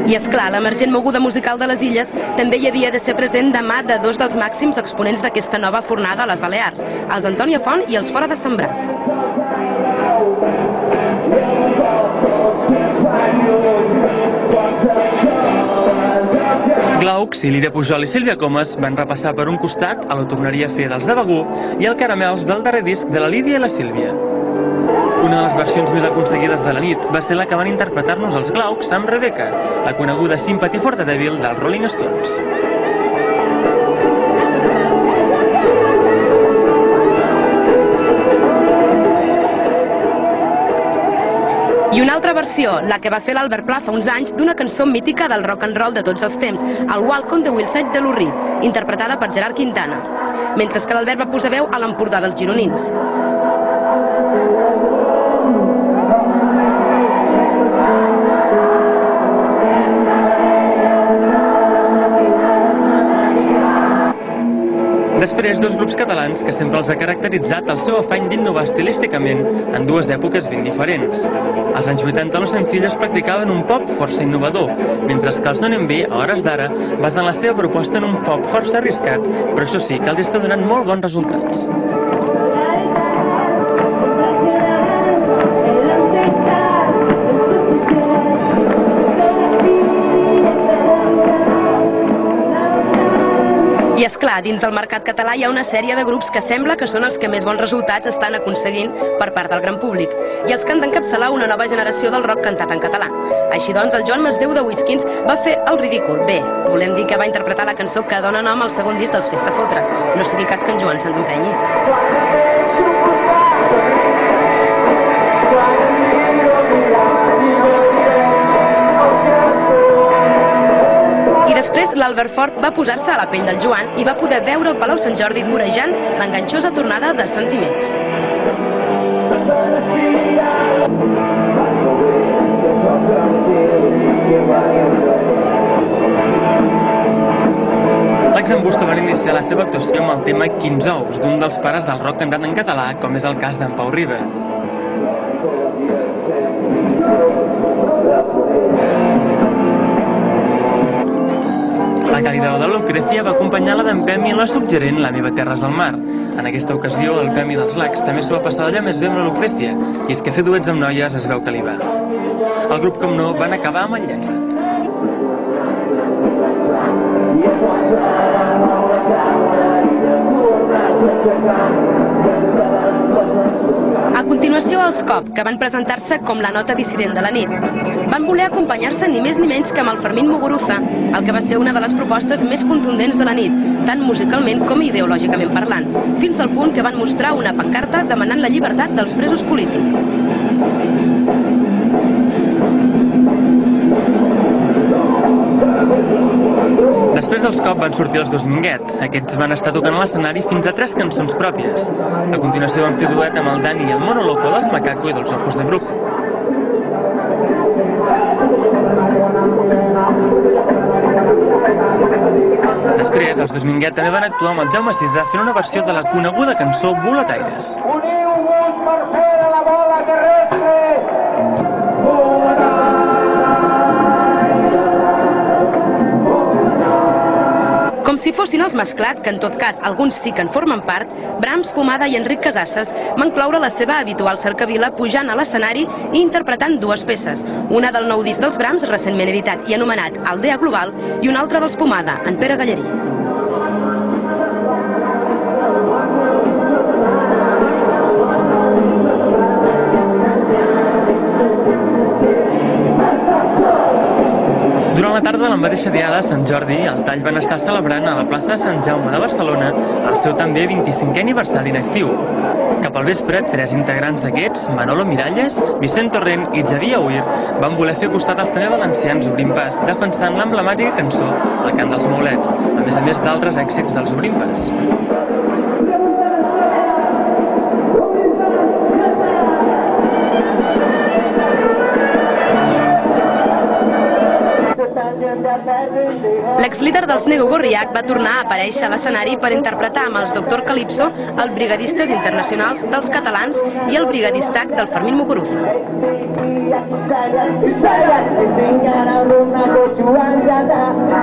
I és clar, l'emergent moguda musical de les Illes també hi havia de ser present de mà de dos dels màxims exponents d'aquesta nova fornada a les Balears, els Antònia Font i els Fora de Sembrar. Glaucs, Lídia Pujol i Sílvia Comas van repassar per un costat a la tornaria a fer dels de Begur i el Caramels del darrer disc de la Lídia i la Sílvia. Una de les versions més aconseguides de la nit va ser la que van interpretar-nos els Glaucs amb Rebecca, la coneguda Sympathy for the Devil dels Rolling Stones. I una altra versió, la que va fer l'Albert Pla fa uns anys, d'una cançó mítica del rock and roll de tots els temps, el Walk on the Hillside de Lou Reed, interpretada per Gerard Quintana, mentre que l'Albert va posar veu a l'Empordà dels gironins. Després, dos grups catalans que sempre els ha caracteritzat el seu afany d'innovar estilísticament en dues èpoques ben diferents. Als anys 80 los Sencillos practicaven un pop força innovador, mentre que els No Anem Bé, a hores d'ara, basen la seva proposta en un pop força arriscat, però això sí, que els està donant molt bons resultats. I és clar, dins del mercat català hi ha una sèrie de grups que sembla que són els que més bons resultats estan aconseguint per part del gran públic i els que han d'encapçalar una nova generació del rock cantat en català. Així doncs, el Joan Masdeu de Whiskins va fer el ridícul. Bé, volem dir que va interpretar la cançó que dona nom al segon disc dels Festa Fotre. No sigui cas que en Joan se'ns emprenyi. I després l'Albert Fort va posar-se a la pell del Joan i va poder veure el Palau Sant Jordi corejant l'enganxosa tornada de Sentiments. L'ex-Embusto van iniciar la seva actuació amb el tema 15 ous, d'un dels pares del rock cantat en català, com és el cas d'en Pau Riba. La càlida de Lucrecia va acompanyar la d'en Pemi en la suggerent La meva terra és el mar. En aquesta ocasió, el Pemi dels Lacs també s'ho va passar d'allà més bé amb la Lucrecia, i és que fer duets amb noies es veu que li va. El grup, com no, van acabar amb el llançat. A continuació, els Cop, que van presentar-se com la nota dissident de la nit. Van voler acompanyar-se ni més ni menys que amb el Fermín Muguruza, el que va ser una de les propostes més contundents de la nit, tant musicalment com ideològicament parlant, fins al punt que van mostrar una pancarta demanant la llibertat dels presos polítics. Després dels Cop van sortir els Dominguet. Aquests van estar tocant a l'escenari fins a 3 cançons pròpies. A continuació van fer duet amb el Dani i el Mono Loco dels Macaco i dels Ojos de Brujo. Després, els Dominguet també van actuar amb el Jaume Sisa fent una versió de la coneguda cançó Boletaires. Uniu-vos per fer la bola terrestre! Com si fossin els Mesclat, que en tot cas alguns sí que en formen part, Brahms, Pomada i Enric Casasses van cloure la seva habitual cercavila pujant a l'escenari i interpretant dues peces, una del nou disc dels Brahms, recentment editat i anomenat Aldea Global, i una altra dels Pomada, en Pere Gallerí. Durant la tarda de la mateixa diada de Sant Jordi, el Tall van estar celebrant a la plaça de Sant Jaume de Barcelona el seu també 25è aniversari en actiu. Cap al vespre, 3 integrants d'aquests, Manolo Miralles, Vicent Torrent i Xavier Uir, van voler fer costat als també valencians Obrint Pas, defensant l'emblemàtica cançó El cant dels maulets, a més d'altres èxits dels Obrint Pas. L'ex-líder dels Nego Gorriac va tornar a aparèixer a l'escenari per interpretar amb els Dr. Calypso els brigadistes internacionals dels catalans i el brigadistac del Fermín Muguruza. mirada